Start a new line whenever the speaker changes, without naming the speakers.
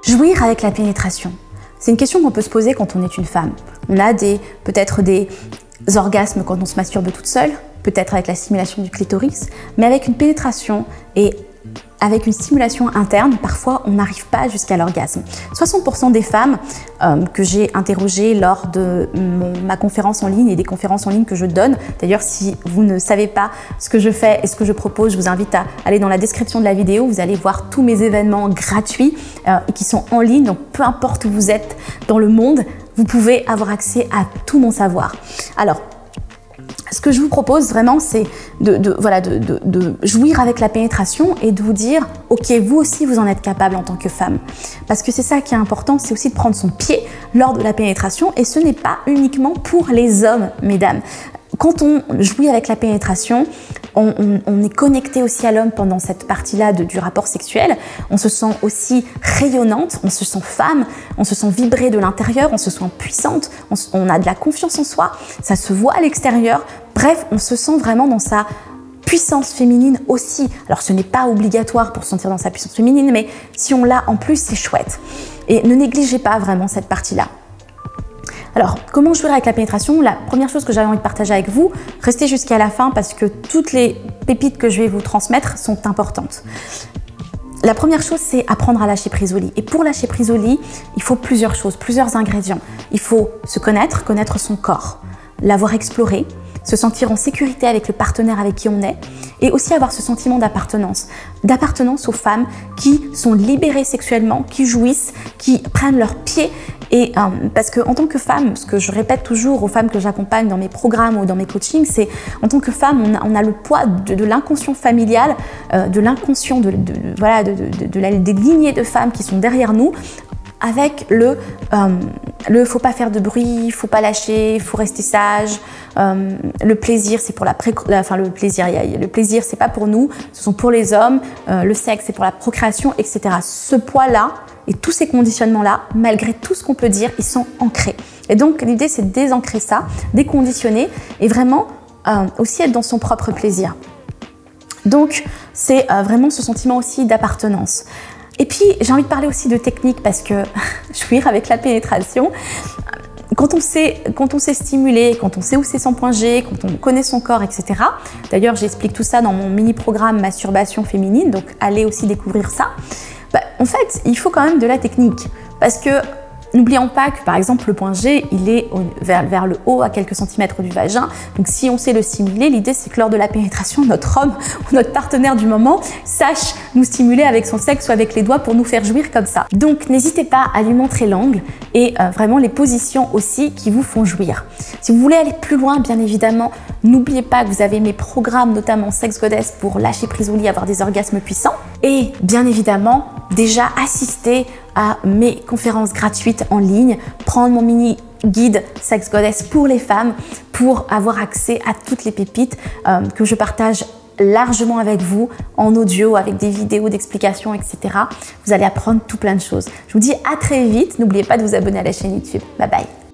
Jouir avec la pénétration. C'est une question qu'on peut se poser quand on est une femme. On a peut-être des orgasmes quand on se masturbe toute seule, peut-être avec la stimulation du clitoris, mais avec une pénétration et avec une stimulation interne, parfois on n'arrive pas jusqu'à l'orgasme. 60% des femmes que j'ai interrogées lors de ma conférence en ligne et des conférences en ligne que je donne, d'ailleurs si vous ne savez pas ce que je fais et ce que je propose, je vous invite à aller dans la description de la vidéo, vous allez voir tous mes événements gratuits qui sont en ligne, donc peu importe où vous êtes dans le monde, vous pouvez avoir accès à tout mon savoir. Alors, ce que je vous propose vraiment, c'est de jouir avec la pénétration et de vous dire, ok, vous aussi, vous en êtes capable en tant que femme. Parce que c'est ça qui est important, c'est aussi de prendre son pied lors de la pénétration et ce n'est pas uniquement pour les hommes, mesdames. Quand on jouit avec la pénétration, on est connecté aussi à l'homme pendant cette partie-là du rapport sexuel. On se sent aussi rayonnante, on se sent femme, on se sent vibrer de l'intérieur, on se sent puissante, on a de la confiance en soi, ça se voit à l'extérieur. Bref, on se sent vraiment dans sa puissance féminine aussi. Alors ce n'est pas obligatoire pour se sentir dans sa puissance féminine, mais si on l'a en plus, c'est chouette. Et ne négligez pas vraiment cette partie-là. Alors, comment jouir avec la pénétration? La première chose que j'avais envie de partager avec vous, restez jusqu'à la fin parce que toutes les pépites que je vais vous transmettre sont importantes. La première chose, c'est apprendre à lâcher prise au lit. Et pour lâcher prise au lit, il faut plusieurs choses, plusieurs ingrédients. Il faut se connaître, connaître son corps, l'avoir exploré, se sentir en sécurité avec le partenaire avec qui on est et aussi avoir ce sentiment d'appartenance aux femmes qui sont libérées sexuellement, qui jouissent, qui prennent leur pied. Et parce qu'en tant que femme, ce que je répète toujours aux femmes que j'accompagne dans mes programmes ou dans mes coachings, c'est en tant que femme, on a le poids de l'inconscient familial, de l'inconscient des lignées de femmes qui sont derrière nous, avec le faut pas faire de bruit, faut pas lâcher, faut rester sage. Le plaisir, c'est pour le plaisir, c'est pas pour nous, ce sont pour les hommes. Le sexe, c'est pour la procréation, etc. Ce poids-là et tous ces conditionnements-là, malgré tout ce qu'on peut dire, ils sont ancrés. Et donc l'idée, c'est de désancrer ça, déconditionner et vraiment aussi être dans son propre plaisir. Donc c'est vraiment ce sentiment aussi d'appartenance. Et puis, j'ai envie de parler aussi de technique parce que jouir avec la pénétration, quand on sait stimuler, quand on sait où c'est son point G, quand on connaît son corps, etc. D'ailleurs, j'explique tout ça dans mon mini-programme Masturbation féminine, donc allez aussi découvrir ça. En fait, il faut quand même de la technique parce que n'oublions pas que par exemple le point G, il est vers le haut à quelques centimètres du vagin. Donc si on sait le stimuler, l'idée c'est que lors de la pénétration, notre homme ou notre partenaire du moment sache nous stimuler avec son sexe ou avec les doigts pour nous faire jouir comme ça. Donc n'hésitez pas à lui montrer l'angle et vraiment les positions aussi qui vous font jouir. Si vous voulez aller plus loin, bien évidemment, n'oubliez pas que vous avez mes programmes, notamment Sex Goddess pour lâcher prise au lit, avoir des orgasmes puissants. Et bien évidemment, déjà assister à mes conférences gratuites en ligne, prendre mon mini guide Sex Goddess pour les femmes pour avoir accès à toutes les pépites que je partage largement avec vous en audio, avec des vidéos d'explications, etc. Vous allez apprendre tout plein de choses. Je vous dis à très vite. N'oubliez pas de vous abonner à la chaîne YouTube. Bye bye.